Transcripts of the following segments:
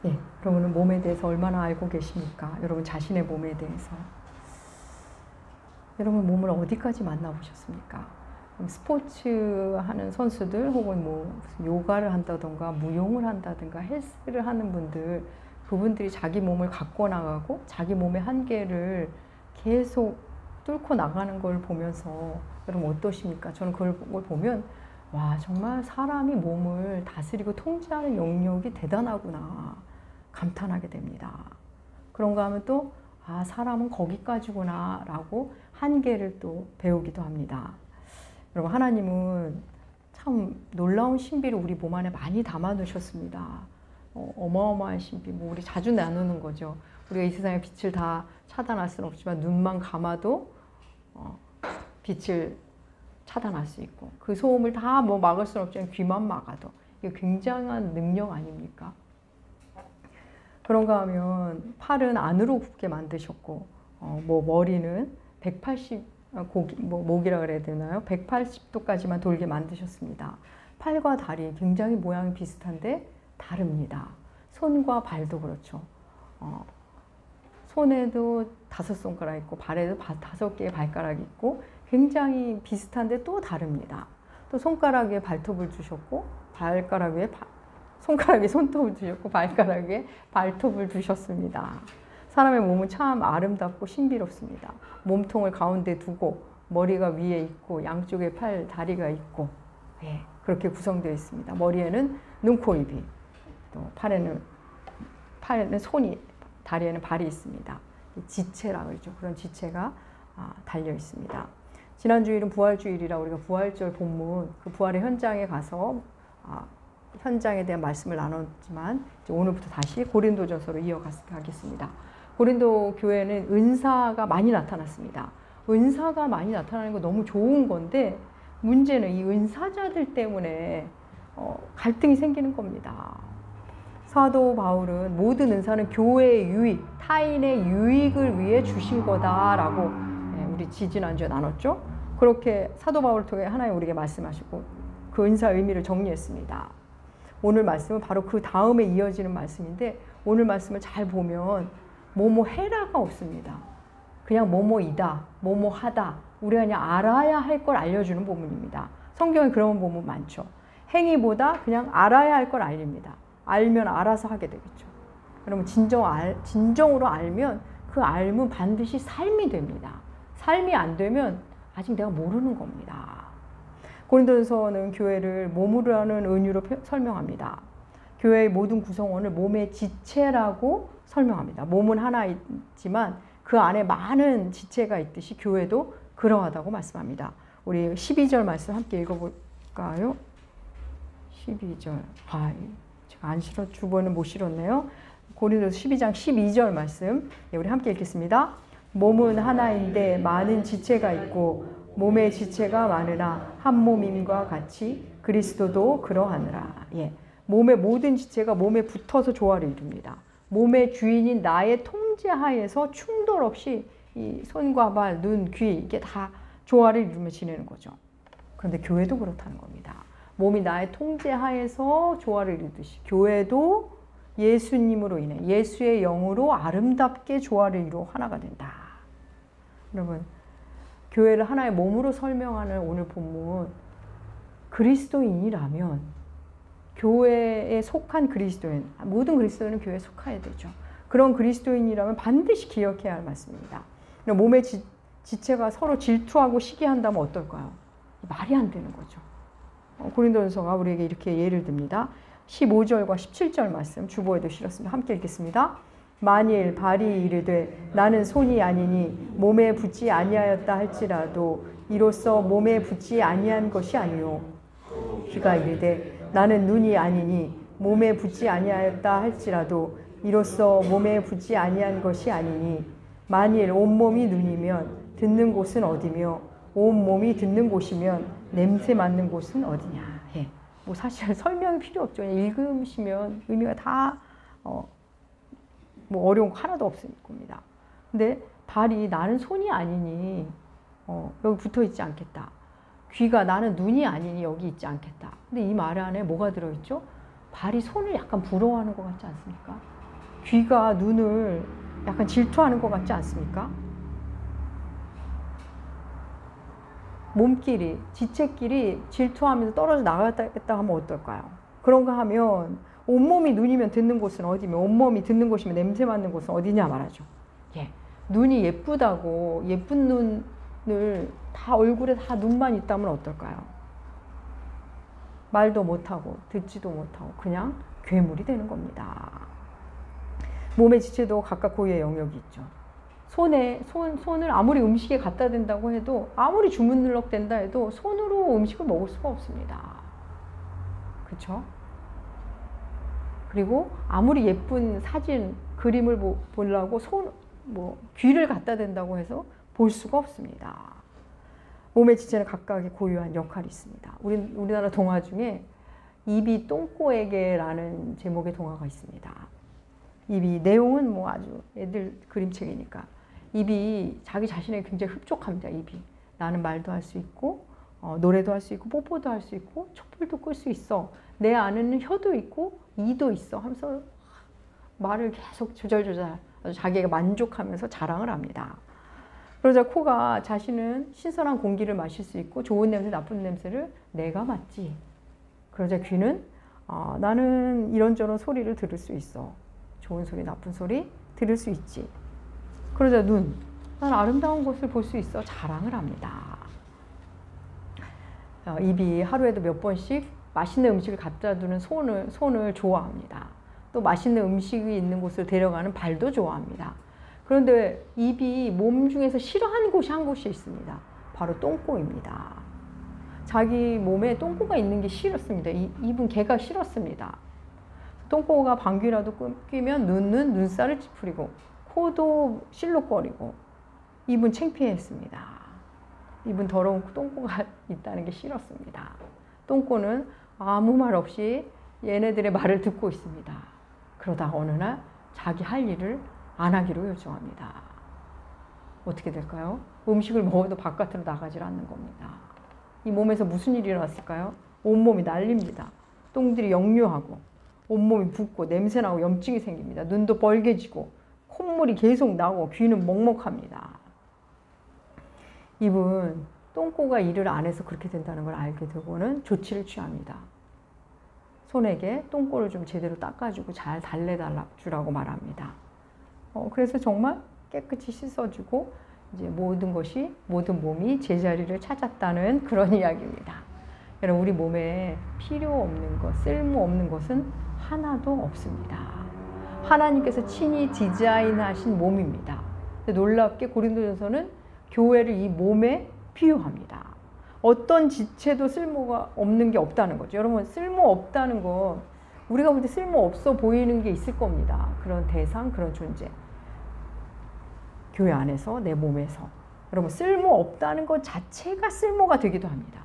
예, 여러분은 몸에 대해서 얼마나 알고 계십니까? 여러분 자신의 몸에 대해서. 여러분 몸을 어디까지 만나보셨습니까? 스포츠 하는 선수들 혹은 뭐 요가를 한다던가 무용을 한다든가 헬스를 하는 분들, 그분들이 자기 몸을 갖고 나가고 자기 몸의 한계를 계속 뚫고 나가는 걸 보면서 여러분 어떠십니까? 저는 그걸 보면 와, 정말 사람이 몸을 다스리고 통제하는 영역이 대단하구나 감탄하게 됩니다. 그런가 하면 또 아, 사람은 거기까지구나 라고 한계를 또 배우기도 합니다. 여러분, 하나님은 참 놀라운 신비를 우리 몸 안에 많이 담아 놓으셨습니다. 어마어마한 신비, 뭐 우리 자주 나누는 거죠. 우리가 이 세상의 빛을 다 차단할 수는 없지만 눈만 감아도 빛을 차단할 수 있고, 그 소음을 다 뭐 막을 수는 없지만 귀만 막아도 이게 굉장한 능력 아닙니까? 그런가 하면 팔은 안으로 굽게 만드셨고, 뭐 머리는 180 목이라 그래야 되나요? 180도까지만 돌게 만드셨습니다. 팔과 다리 굉장히 모양이 비슷한데 다릅니다. 손과 발도 그렇죠. 손에도 5손가락 있고 발에도 5개의 발가락이 있고 굉장히 비슷한데 또 다릅니다. 또 손가락 위에 발톱을 주셨고 발가락 위에 손가락에 손톱을 두셨고 발가락에 발톱을 두셨습니다. 사람의 몸은 참 아름답고 신비롭습니다. 몸통을 가운데 두고 머리가 위에 있고 양쪽에 팔, 다리가 있고, 예, 그렇게 구성되어 있습니다. 머리에는 눈, 코, 입이, 또 팔에는 손이, 다리에는 발이 있습니다. 지체라고 그러죠. 그런 지체가 달려 있습니다. 지난 주일은 부활주일이라 우리가 부활절 본문, 그 부활의 현장에 가서 현장에 대한 말씀을 나눴지만 이제 오늘부터 다시 고린도전서로 이어가겠습니다. 고린도 교회는 은사가 많이 나타났습니다. 은사가 많이 나타나는 거 너무 좋은 건데 문제는 이 은사자들 때문에 갈등이 생기는 겁니다. 사도 바울은 모든 은사는 교회의 유익, 타인의 유익을 위해 주신 거다라고 우리 지지난주에 나눴죠. 그렇게 사도 바울을 통해 하나님 우리에게 말씀하시고 그 은사의 의미를 정리했습니다. 오늘 말씀은 바로 그 다음에 이어지는 말씀인데 오늘 말씀을 잘 보면 뭐뭐 해라가 없습니다. 그냥 뭐뭐이다, 뭐뭐하다, 우리가 그냥 알아야 할 걸 알려주는 본문입니다. 성경에 그런 본문 많죠. 행위보다 그냥 알아야 할 걸 알립니다. 알면 알아서 하게 되겠죠. 그러면 진정으로 알면 그 알면 반드시 삶이 됩니다. 삶이 안 되면 아직 내가 모르는 겁니다. 고린도전서는 교회를 몸으로 하는 은유로 설명합니다. 교회의 모든 구성원을 몸의 지체라고 설명합니다. 몸은 하나 있지만 그 안에 많은 지체가 있듯이 교회도 그러하다고 말씀합니다. 우리 12절 말씀 함께 읽어볼까요? 12절. 제가 안 실어, 주번은 못 실었네요. 고린도서 12장 12절 말씀. 우리 함께 읽겠습니다. 몸은 하나인데 많은 지체가 있고 몸의 지체가 많으나 한 몸임과 같이 그리스도도 그러하느라. 예. 몸의 모든 지체가 몸에 붙어서 조화를 이룹니다. 몸의 주인인 나의 통제하에서 충돌 없이 이 손과 발, 눈, 귀 이게 다 조화를 이루며 지내는 거죠. 그런데 교회도 그렇다는 겁니다. 몸이 나의 통제하에서 조화를 이루듯이 교회도 예수님으로 인해 예수의 영으로 아름답게 조화를 이루어 하나가 된다. 여러분, 교회를 하나의 몸으로 설명하는 오늘 본문, 그리스도인이라면 교회에 속한 그리스도인, 모든 그리스도인은 교회에 속해야 되죠. 그런 그리스도인이라면 반드시 기억해야 할 말씀입니다. 몸의 지체가 서로 질투하고 시기한다면 어떨까요? 말이 안 되는 거죠. 고린도전서가 우리에게 이렇게 예를 듭니다. 15절과 17절 말씀 주보에도 실었습니다. 함께 읽겠습니다. 만일 발이 이르되 나는 손이 아니니 몸에 붙지 아니하였다 할지라도 이로써 몸에 붙지 아니한 것이 아니요 귀가 이르되 나는 눈이 아니니 몸에 붙지 아니하였다 할지라도 이로써 몸에 붙지 아니한 것이 아니니 만일 온몸이 눈이면 듣는 곳은 어디며 온몸이 듣는 곳이면 냄새 맡는 곳은 어디냐. 예. 뭐 사실 설명이 필요 없죠. 읽으시면 의미가 다 뭐 어려운 거 하나도 없을 겁니다. 근데 발이 나는 손이 아니니 여기 붙어 있지 않겠다. 귀가 나는 눈이 아니니 여기 있지 않겠다. 근데 이 말 안에 뭐가 들어있죠? 발이 손을 약간 부러워하는 것 같지 않습니까? 귀가 눈을 약간 질투하는 것 같지 않습니까? 몸끼리, 지체끼리 질투하면서 떨어져 나가겠다 하면 어떨까요? 그런가 하면 온몸이 눈이면 듣는 곳은 어디며 온몸이 듣는 곳이면 냄새 맡는 곳은 어디냐 말하죠. 예, 눈이 예쁘다고 예쁜 눈을 다 얼굴에 다 눈만 있다면 어떨까요? 말도 못하고 듣지도 못하고 그냥 괴물이 되는 겁니다. 몸의 지체도 각각 고유의 영역이 있죠. 손을 아무리 음식에 갖다 댄다고 해도 아무리 주문들럭댄다 해도 손으로 음식을 먹을 수가 없습니다. 그렇죠? 그리고 아무리 예쁜 사진, 그림을 보려고 귀를 갖다 댄다고 해서 볼 수가 없습니다. 몸의 지체는 각각의 고유한 역할이 있습니다. 우리나라 동화 중에 입이 똥꼬에게라는 제목의 동화가 있습니다. 입이 내용은 뭐 아주 애들 그림책이니까 입이 자기 자신에게 굉장히 흡족합니다. 입이 나는 말도 할 수 있고 노래도 할 수 있고 뽀뽀도 할 수 있고 촛불도 끌 수 있어. 내 안에는 혀도 있고 이도 있어 하면서 말을 계속 조절조절 자기가 만족하면서 자랑을 합니다. 그러자 코가 자신은 신선한 공기를 마실 수 있고 좋은 냄새 나쁜 냄새를 내가 맡지. 그러자 귀는 나는 이런저런 소리를 들을 수 있어. 좋은 소리 나쁜 소리 들을 수 있지. 그러자 눈, 난 아름다운 곳을 볼 수 있어. 자랑을 합니다. 입이 하루에도 몇 번씩 맛있는 음식을 갖다 두는 손을 좋아합니다. 또 맛있는 음식이 있는 곳을 데려가는 발도 좋아합니다. 그런데 입이 몸 중에서 싫어하는 곳이 한 곳이 있습니다. 바로 똥꼬입니다. 자기 몸에 똥꼬가 있는 게 싫었습니다. 입은 개가 싫었습니다. 똥꼬가 방귀라도 끼면 눈은 눈살을 찌푸리고 코도 실룩거리고 입은 창피했습니다. 입은 더러운 똥꼬가 있다는 게 싫었습니다. 똥꼬는 아무 말 없이 얘네들의 말을 듣고 있습니다. 그러다 어느 날 자기 할 일을 안 하기로 요청합니다. 어떻게 될까요? 음식을 먹어도 바깥으로 나가질 않는 겁니다. 이 몸에서 무슨 일이 일어났을까요? 온몸이 날립니다. 똥들이 역류하고 온몸이 붓고 냄새나고 염증이 생깁니다. 눈도 벌개지고 콧물이 계속 나고 귀는 먹먹합니다. 입은 똥꼬가 일을 안 해서 그렇게 된다는 걸 알게 되고는 조치를 취합니다. 손에게 똥꼬를 좀 제대로 닦아주고 잘 달래주라고 말합니다. 그래서 정말 깨끗이 씻어주고 이제 모든 몸이 제자리를 찾았다는 그런 이야기입니다. 여러분, 우리 몸에 필요 없는 것, 쓸모 없는 것은 하나도 없습니다. 하나님께서 친히 디자인하신 몸입니다. 근데 놀랍게 고린도전서는 교회를 이 몸에 비유합니다. 어떤 지체도 쓸모가 없는 게 없다는 거죠. 여러분, 쓸모 없다는 건 우리가 볼 때 쓸모 없어 보이는 게 있을 겁니다. 그런 대상, 그런 존재. 교회 안에서, 내 몸에서. 여러분, 쓸모 없다는 것 자체가 쓸모가 되기도 합니다.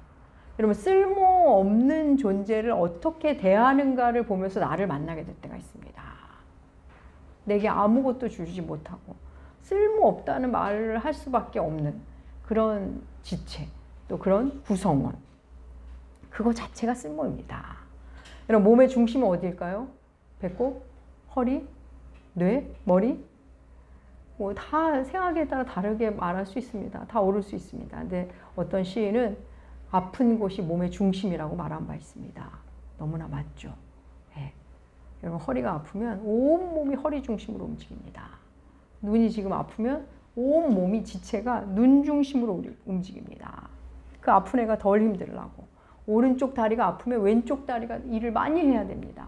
여러분, 쓸모 없는 존재를 어떻게 대하는가를 보면서 나를 만나게 될 때가 있습니다. 내게 아무것도 주지 못하고 쓸모 없다는 말을 할 수밖에 없는 그런 지체, 또 그런 구성원. 그거 자체가 쓸모입니다. 여러분, 몸의 중심은 어디일까요? 배꼽, 허리, 뇌, 머리? 뭐 다 생각에 따라 다르게 말할 수 있습니다. 다 오를 수 있습니다. 근데 어떤 시인은 아픈 곳이 몸의 중심이라고 말한 바 있습니다. 너무나 맞죠. 네. 여러분, 허리가 아프면 온몸이 허리 중심으로 움직입니다. 눈이 지금 아프면 온몸이 지체가 눈 중심으로 움직입니다. 그 아픈 애가 덜 힘들라고. 오른쪽 다리가 아프면 왼쪽 다리가 일을 많이 해야 됩니다.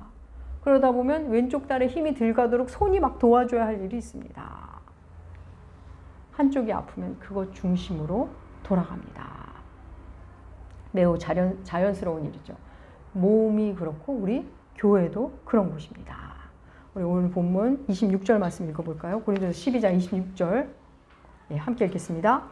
그러다 보면 왼쪽 다리에 힘이 들 가도록 손이 막 도와줘야 할 일이 있습니다. 한쪽이 아프면 그것 중심으로 돌아갑니다. 매우 자연스러운 일이죠. 몸이 그렇고 우리 교회도 그런 곳입니다. 우리 오늘 본문 26절 말씀 읽어볼까요? 고린도서 12장 26절. 예, 함께 읽겠습니다.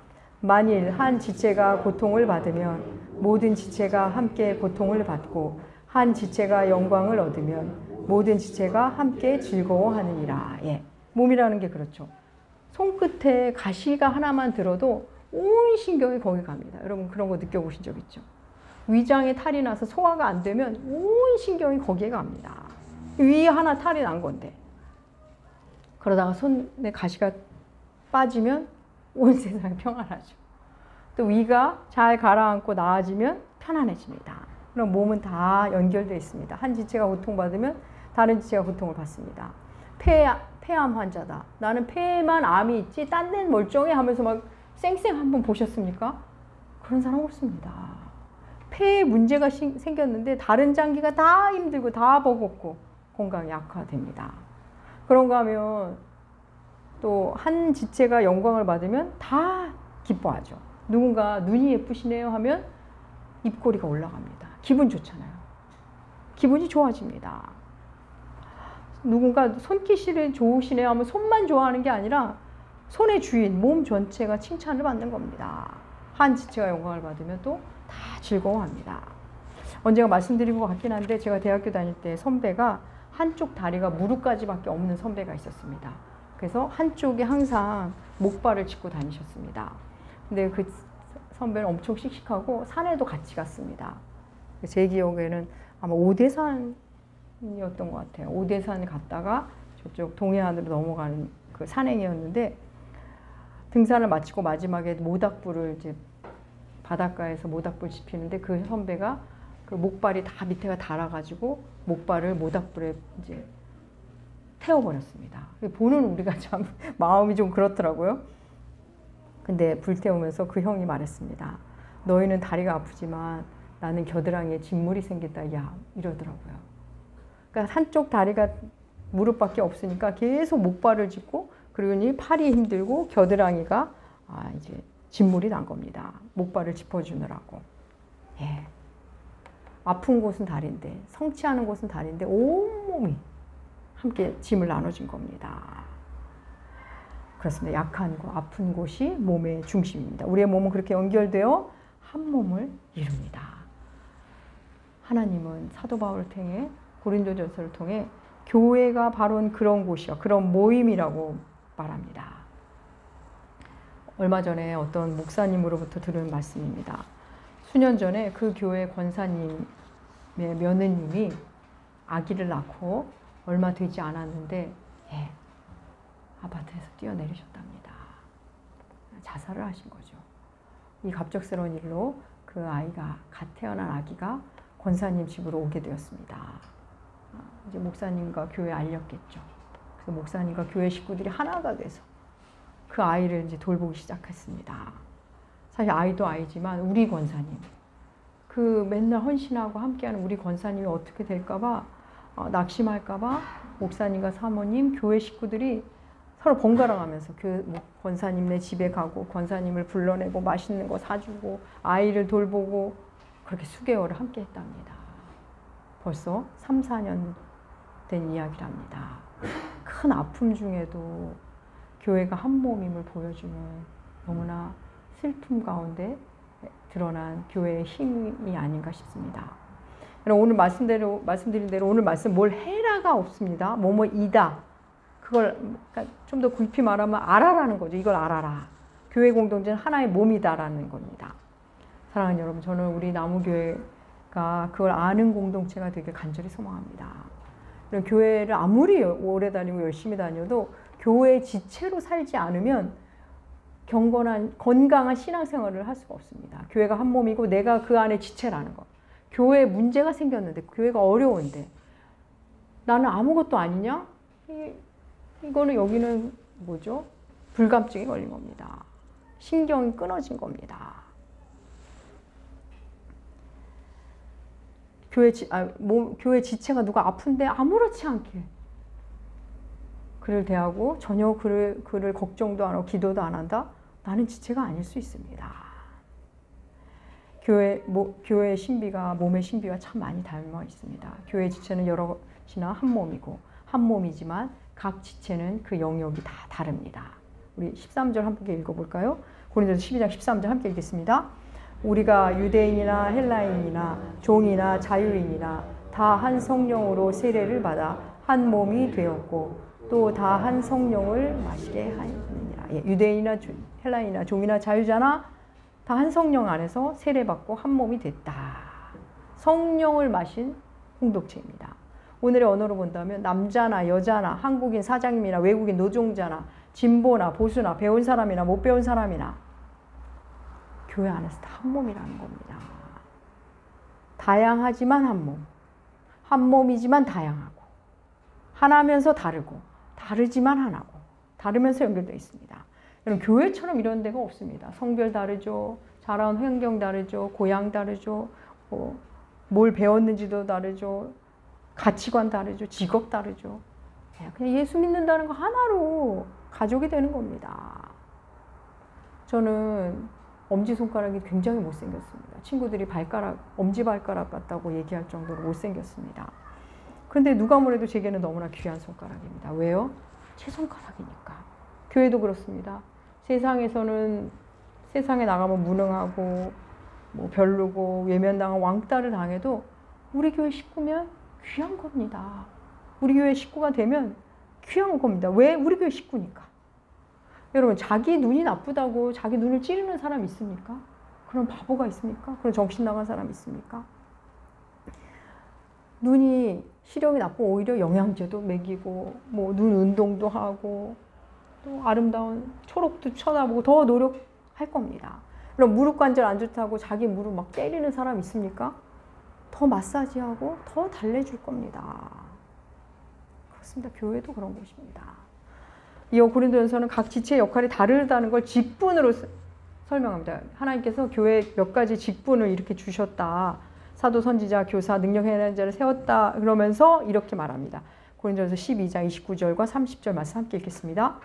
만일 한 지체가 고통을 받으면 모든 지체가 함께 고통을 받고 한 지체가 영광을 얻으면 모든 지체가 함께 즐거워하느니라. 예, 몸이라는 게 그렇죠. 손끝에 가시가 하나만 들어도 온 신경이 거기 갑니다. 여러분, 그런 거 느껴보신 적 있죠? 위장에 탈이 나서 소화가 안 되면 온 신경이 거기에 갑니다. 위 하나 탈이 난 건데. 그러다가 손에 가시가 빠지면 온 세상이 평안하죠. 또 위가 잘 가라앉고 나아지면 편안해집니다. 그럼 몸은 다 연결되어 있습니다. 한 지체가 고통받으면 다른 지체가 고통을 받습니다. 폐암 환자다. 나는 폐에만 암이 있지 딴 데는 멀쩡해 하면서 막 쌩쌩 한번 보셨습니까? 그런 사람 없습니다. 폐에 문제가 생겼는데 다른 장기가 다 힘들고 다 버겁고 건강이 악화됩니다. 그런가 하면 또 한 지체가 영광을 받으면 다 기뻐하죠. 누군가 눈이 예쁘시네요 하면 입꼬리가 올라갑니다. 기분 좋잖아요. 기분이 좋아집니다. 누군가 손기술이 좋으시네요 하면 손만 좋아하는 게 아니라 손의 주인, 몸 전체가 칭찬을 받는 겁니다. 한 지체가 영광을 받으면 또 다 즐거워합니다. 언젠가 말씀드린 것 같긴 한데 제가 대학교 다닐 때 선배가 한쪽 다리가 무릎까지밖에 없는 선배가 있었습니다. 그래서 한쪽에 항상 목발을 짚고 다니셨습니다. 근데 그 선배는 엄청 씩씩하고 산에도 같이 갔습니다. 제 기억에는 아마 오대산이었던 것 같아요. 오대산 갔다가 저쪽 동해안으로 넘어가는 그 산행이었는데 등산을 마치고 마지막에 모닥불을 이제 바닷가에서 모닥불 지피는데 그 선배가 그 목발이 다 밑에가 닳아가지고 목발을 모닥불에 이제 태워버렸습니다. 보는 우리가 참 마음이 좀 그렇더라고요. 근데 불태우면서 그 형이 말했습니다. 너희는 다리가 아프지만 나는 겨드랑이에 진물이 생겼다. 야, 이러더라고요. 그러니까 한쪽 다리가 무릎밖에 없으니까 계속 목발을 짚고 그러니 팔이 힘들고 겨드랑이가 이제 진물이 난 겁니다. 목발을 짚어주느라고. 예. 아픈 곳은 다리인데 성취하는 곳은 다리인데 온몸이 함께 짐을 나눠준 겁니다. 그렇습니다. 약한 곳, 아픈 곳이 몸의 중심입니다. 우리의 몸은 그렇게 연결되어 한 몸을 이룹니다. 하나님은 사도 바울을 통해 고린도전서를 통해 교회가 바로 그런 곳이요, 그런 모임이라고 말합니다. 얼마 전에 어떤 목사님으로부터 들은 말씀입니다. 수년 전에 그 교회 권사님의 며느님이 아기를 낳고 얼마 되지 않았는데 아파트에서 뛰어내리셨답니다. 자살을 하신 거죠. 이 갑작스러운 일로 그 아이가, 갓 태어난 아기가 권사님 집으로 오게 되었습니다. 이제 목사님과 교회에 알렸겠죠. 그래서 목사님과 교회 식구들이 하나가 돼서 그 아이를 이제 돌보기 시작했습니다. 사실 아이도 아이지만 우리 권사님, 그 맨날 헌신하고 함께하는 우리 권사님이 어떻게 될까봐 낙심할까봐 목사님과 사모님, 교회 식구들이 서로 번갈아가면서 그 권사님네 집에 가고 권사님을 불러내고 맛있는 거 사주고 아이를 돌보고 그렇게 수개월을 함께 했답니다. 벌써 3, 4년 된 이야기랍니다. 큰 아픔 중에도 교회가 한 몸임을 보여주는 너무나 슬픔 가운데 드러난 교회의 힘이 아닌가 싶습니다. 오늘 말씀드린 대로 오늘 말씀 뭘 해라가 없습니다. 뭐뭐이다. 그걸 좀 더 깊이 말하면 알아라는 거죠. 이걸 알아라. 교회 공동체는 하나의 몸이다라는 겁니다. 사랑하는 여러분, 저는 우리 나무교회가 그걸 아는 공동체가 되길 간절히 소망합니다. 이런 교회를 아무리 오래 다니고 열심히 다녀도 교회 지체로 살지 않으면 경건한 건강한 신앙생활을 할 수가 없습니다. 교회가 한 몸이고 내가 그 안에 지체라는 것. 교회에 문제가 생겼는데 교회가 어려운데 나는 아무것도 아니냐? 이거는 여기는 뭐죠? 불감증이 걸린 겁니다. 신경이 끊어진 겁니다. 교회 지체가 누가 아픈데 아무렇지 않게 그를 대하고 전혀 그를 걱정도 안 하고 기도도 안 한다? 나는 지체가 아닐 수 있습니다. 교회의 신비가 몸의 신비와 참 많이 닮아 있습니다. 교회 지체는 여럿이나 한 몸이고 한 몸이지만 각 지체는 그 영역이 다 다릅니다. 우리 13절 함께 읽어볼까요? 고린도서 12장 13절 함께 읽겠습니다. 우리가 유대인이나 헬라인이나 종이나 자유인이나 다 한 성령으로 세례를 받아 한 몸이 되었고 또 다 한 성령을 마시게 하느니라. 유대인이나 헬라인이나 종이나 자유자나 다 한 성령 안에서 세례받고 한 몸이 됐다. 성령을 마신 공동체입니다. 오늘의 언어로 본다면 남자나 여자나 한국인 사장님이나 외국인 노동자나 진보나 보수나 배운 사람이나 못 배운 사람이나 교회 안에서 다 한 몸이라는 겁니다. 다양하지만 한 몸. 한 몸이지만 다양하고 하나면서 다르고 다르지만 하나고 다르면서 연결되어 있습니다. 여러분 교회처럼 이런 데가 없습니다. 성별 다르죠. 자라온 환경 다르죠. 고향 다르죠. 뭘 배웠는지도 다르죠. 가치관 다르죠. 직업 다르죠. 그냥 예수 믿는다는 거 하나로 가족이 되는 겁니다. 저는 엄지손가락이 굉장히 못생겼습니다. 친구들이 엄지발가락 같다고 얘기할 정도로 못생겼습니다. 그런데 누가 뭐래도 제게는 너무나 귀한 손가락입니다. 왜요? 제 손가락이니까. 교회도 그렇습니다. 세상에서는 세상에 나가면 무능하고 뭐 별로고 외면당한 왕따를 당해도 우리 교회 식구면 귀한 겁니다. 우리 교회 식구가 되면 귀한 겁니다. 왜? 우리 교회 식구니까. 여러분 자기 눈이 나쁘다고 자기 눈을 찌르는 사람 있습니까? 그런 바보가 있습니까? 그런 정신 나간 사람 있습니까? 눈이 시력이 나쁘고 오히려 영양제도 먹이고 뭐 눈 운동도 하고 또 아름다운 초록도 쳐다보고 더 노력할 겁니다. 그럼 무릎 관절 안 좋다고 자기 무릎 막 때리는 사람 있습니까? 더 마사지하고 더 달래줄 겁니다. 그렇습니다. 교회도 그런 곳입니다. 이어 고린도전서는 각 지체의 역할이 다르다는 걸 직분으로 설명합니다. 하나님께서 교회에 몇 가지 직분을 이렇게 주셨다. 사도, 선지자, 교사, 능력 행하는 자를 세웠다. 그러면서 이렇게 말합니다. 고린도전서 12장 29절과 30절 말씀 함께 읽겠습니다.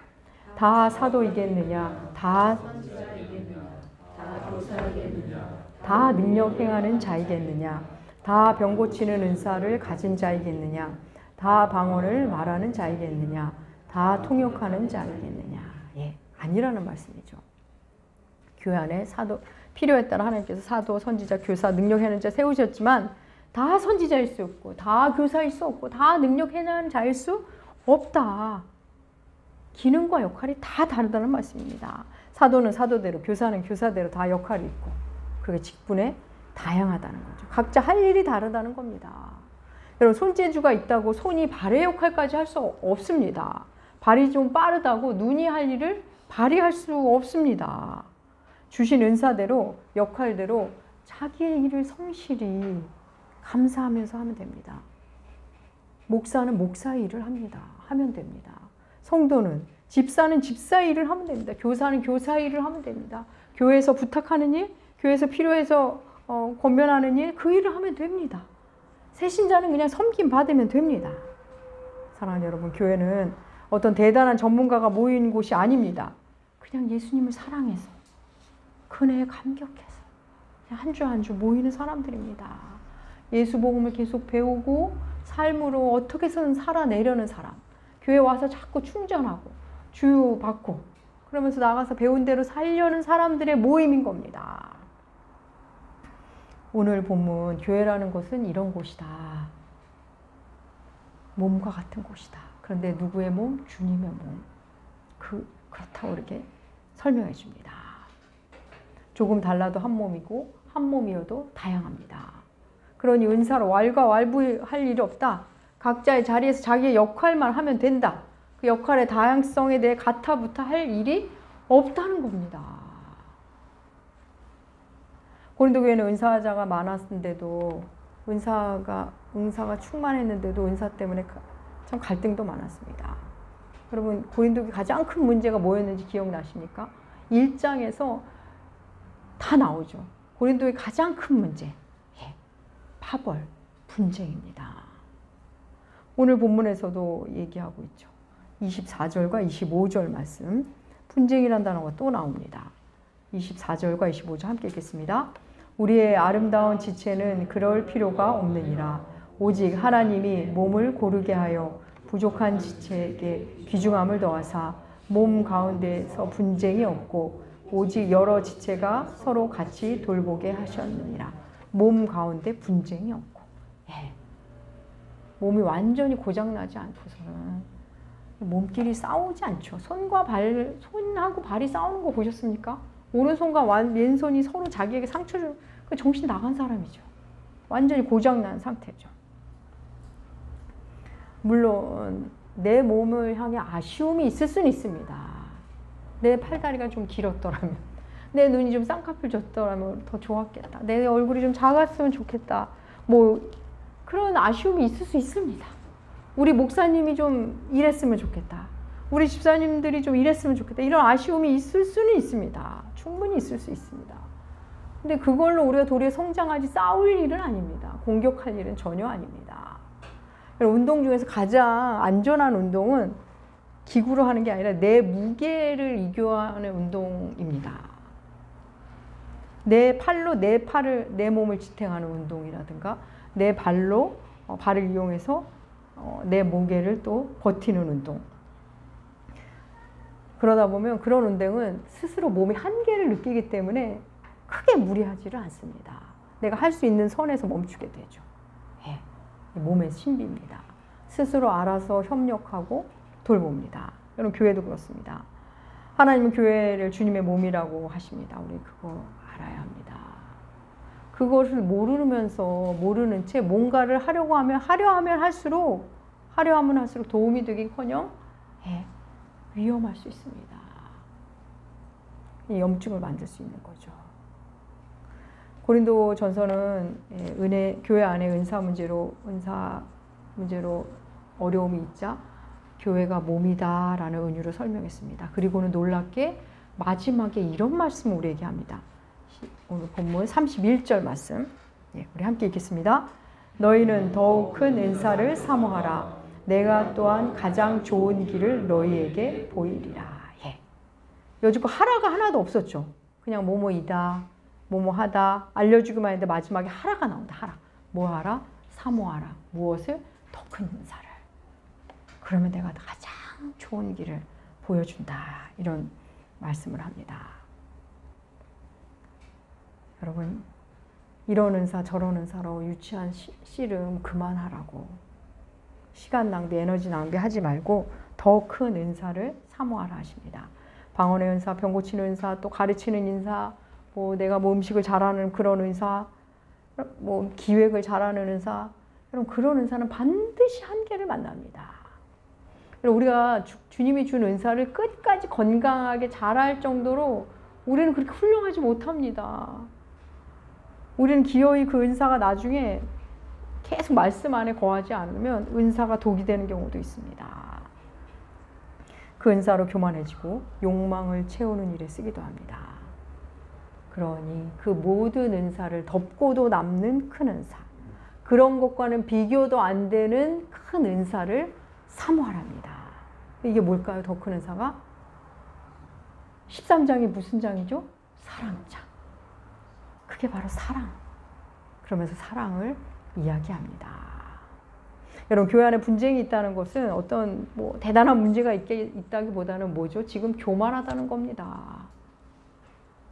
다 사도이겠느냐? 다 선지자이겠느냐? 다 교사이겠느냐? 다 능력 행하는 자이겠느냐? 다 병 고치는 은사를 가진 자이겠느냐? 다 방언을 말하는 자이겠느냐? 다 통역하는 자이겠느냐? 예, 아니라는 말씀이죠. 교회 안에 사도, 필요에 따라 하나님께서 사도, 선지자, 교사, 능력하는 자 세우셨지만 다 선지자일 수 없고 다 교사일 수 없고 다 능력하는 자일 수 없다. 기능과 역할이 다 다르다는 말씀입니다. 사도는 사도대로, 교사는 교사대로 다 역할이 있고 그게 직분에 다양하다는 거죠. 각자 할 일이 다르다는 겁니다. 여러분 손재주가 있다고 손이 발의 역할까지 할 수 없습니다. 발이 좀 빠르다고 눈이 할 일을 발휘할 수 없습니다. 주신 은사대로 역할대로 자기의 일을 성실히 감사하면서 하면 됩니다. 목사는 목사의 일을 하면 됩니다. 성도는 집사는 집사의 일을 하면 됩니다. 교사는 교사의 일을 하면 됩니다. 교회에서 부탁하는 일, 교회에서 필요해서 권면하는 일, 그 일을 하면 됩니다. 새신자는 그냥 섬김 받으면 됩니다. 사랑하는 여러분, 교회는 어떤 대단한 전문가가 모인 곳이 아닙니다. 그냥 예수님을 사랑해서 그네에 감격해서 한 주 한 주 모이는 사람들입니다. 예수 복음을 계속 배우고 삶으로 어떻게 해서든 살아내려는 사람, 교회 와서 자꾸 충전하고 주유받고 그러면서 나가서 배운 대로 살려는 사람들의 모임인 겁니다. 오늘 본문 교회라는 것은 이런 곳이다. 몸과 같은 곳이다. 그런데 누구의 몸? 주님의 몸. 그렇다고 이렇게 설명해 줍니다. 조금 달라도 한 몸이고 한 몸이어도 다양합니다. 그러니 은사로 왈가왈부할 일이 없다. 각자의 자리에서 자기의 역할만 하면 된다. 그 역할의 다양성에 대해 가타부타 할 일이 없다는 겁니다. 고린도 교회는 은사자가 많았는데도 은사가 충만했는데도 은사 때문에 참 갈등도 많았습니다. 여러분 고린도 교회 가장 큰 문제가 뭐였는지 기억나십니까? 1장에서 다 나오죠. 고린도의 가장 큰 문제, 파벌, 분쟁입니다. 오늘 본문에서도 얘기하고 있죠. 24절과 25절 말씀, 분쟁이란 단어가 또 나옵니다. 24절과 25절 함께 읽겠습니다. 우리의 아름다운 지체는 그럴 필요가 없느니라. 오직 하나님이 몸을 고르게 하여 부족한 지체에게 귀중함을 더하사 몸 가운데서 분쟁이 없고 오직 여러 지체가 서로 같이 돌보게 하셨느니라. 몸 가운데 분쟁이 없고, 몸이 완전히 고장나지 않고서는 몸끼리 싸우지 않죠. 손하고 발이 싸우는 거 보셨습니까? 오른손과 왼손이 서로 자기에게 상처 주는 그 정신 나간 사람이죠. 완전히 고장난 상태죠. 물론 내 몸을 향해 아쉬움이 있을 수는 있습니다. 내 팔다리가 좀 길었더라면, 내 눈이 좀 쌍꺼풀 졌더라면 더 좋았겠다. 내 얼굴이 좀 작았으면 좋겠다. 뭐 그런 아쉬움이 있을 수 있습니다. 우리 목사님이 좀 이랬으면 좋겠다. 우리 집사님들이 좀 이랬으면 좋겠다. 이런 아쉬움이 있을 수는 있습니다. 충분히 있을 수 있습니다. 근데 그걸로 우리가 도리어 성장하지 싸울 일은 아닙니다. 공격할 일은 전혀 아닙니다. 운동 중에서 가장 안전한 운동은 기구로 하는 게 아니라 내 무게를 이겨하는 운동입니다. 내 팔로 내 몸을 지탱하는 운동이라든가 내 발로 발을 이용해서 내 무게를 또 버티는 운동. 그러다 보면 그런 운동은 스스로 몸의 한계를 느끼기 때문에 크게 무리하지를 않습니다. 내가 할 수 있는 선에서 멈추게 되죠. 네. 몸의 신비입니다. 스스로 알아서 협력하고 돌봅니다. 여러분 교회도 그렇습니다. 하나님은 교회를 주님의 몸이라고 하십니다. 우리 그거 알아야 합니다. 그것을 모르는 채 뭔가를 하려 하면 할수록 도움이 되기커녕 위험할 수 있습니다. 염증을 만들 수 있는 거죠. 고린도전서는 교회 안에 은사 문제로 어려움이 있자 교회가 몸이다라는 은유로 설명했습니다. 그리고는 놀랍게 마지막에 이런 말씀을 우리에게 합니다. 오늘 본문 31절 말씀, 우리 함께 읽겠습니다. 너희는 더욱 큰 은사를 사모하라. 내가 또한 가장 좋은 길을 너희에게 보이리라. 여지껏 하라가 하나도 없었죠. 그냥 뭐뭐이다, 뭐뭐하다 알려주기만 했는데 마지막에 하라가 나온다. 하라. 뭐 하라? 사모하라. 무엇을? 더 큰 은사를. 그러면 내가 가장 좋은 길을 보여준다. 이런 말씀을 합니다. 여러분, 이런 은사 저런 은사로 유치한 씨름 그만하라고. 시간 낭비, 에너지 낭비 하지 말고 더 큰 은사를 사모하라 하십니다. 방언의 은사, 병 고치는 은사, 또 가르치는 은사, 내가 음식을 잘하는 그런 은사, 기획을 잘하는 은사, 여러분 그런 은사는 반드시 한계를 만납니다. 우리가 주님이 준 은사를 끝까지 건강하게 잘할 정도로 우리는 그렇게 훌륭하지 못합니다. 우리는 기어이 그 은사가 나중에 계속 말씀 안에 거하지 않으면 은사가 독이 되는 경우도 있습니다. 그 은사로 교만해지고 욕망을 채우는 일에 쓰기도 합니다. 그러니 그 모든 은사를 덮고도 남는 큰 은사, 그런 것과는 비교도 안 되는 큰 은사를 사모하랍니다. 이게 뭘까요? 더 큰 은사가? 13장이 무슨 장이죠? 사랑장. 그게 바로 사랑. 그러면서 사랑을 이야기합니다. 여러분, 교회 안에 분쟁이 있다는 것은 어떤 대단한 문제가 있다기보다는 뭐죠? 지금 교만하다는 겁니다.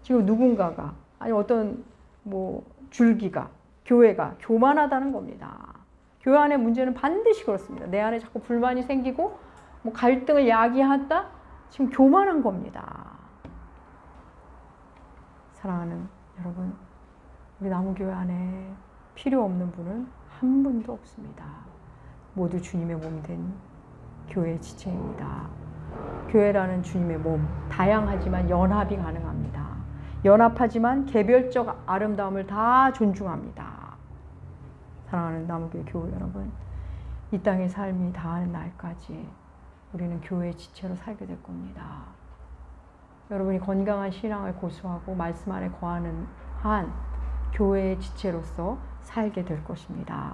지금 누군가가, 아니 어떤 줄기가, 교회가 교만하다는 겁니다. 교회 안의 문제는 반드시 그렇습니다. 내 안에 자꾸 불만이 생기고 갈등을 야기하다 지금 교만한 겁니다. 사랑하는 여러분, 우리 나무교회 안에 필요 없는 분은 한 분도 없습니다. 모두 주님의 몸 된 교회의 지체입니다. 교회라는 주님의 몸, 다양하지만 연합이 가능합니다. 연합하지만 개별적 아름다움을 다 존중합니다. 사랑하는 나무교회 교회 여러분, 이 땅의 삶이 다하는 날까지 우리는 교회의 지체로 살게 될 겁니다. 여러분이 건강한 신앙을 고수하고 말씀 안에 거하는 한 교회의 지체로서 살게 될 것입니다.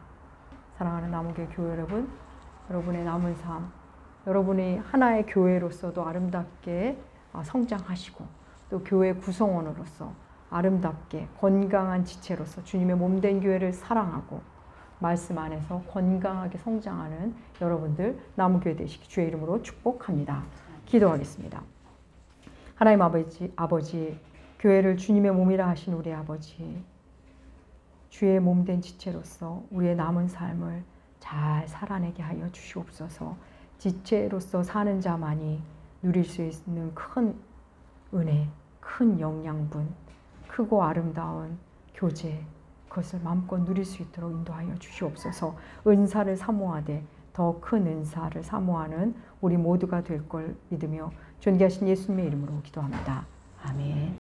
사랑하는 나무교회 교회 여러분, 여러분의 남은 삶, 여러분이 하나의 교회로서도 아름답게 성장하시고 또 교회 구성원으로서 아름답게 건강한 지체로서 주님의 몸된 교회를 사랑하고 말씀 안에서 건강하게 성장하는 여러분들 나무교회 되시기 주의 이름으로 축복합니다. 기도하겠습니다. 하나님 아버지, 교회를 주님의 몸이라 하신 우리 아버지, 주의 몸된 지체로서 우리의 남은 삶을 잘 살아내게 하여 주시옵소서. 지체로서 사는 자만이 누릴 수 있는 큰 은혜, 큰 영양분, 크고 아름다운 교제, 그것을 마음껏 누릴 수 있도록 인도하여 주시옵소서. 은사를 사모하되 더 큰 은사를 사모하는 우리 모두가 될 걸 믿으며 존귀하신 예수님의 이름으로 기도합니다. 아멘.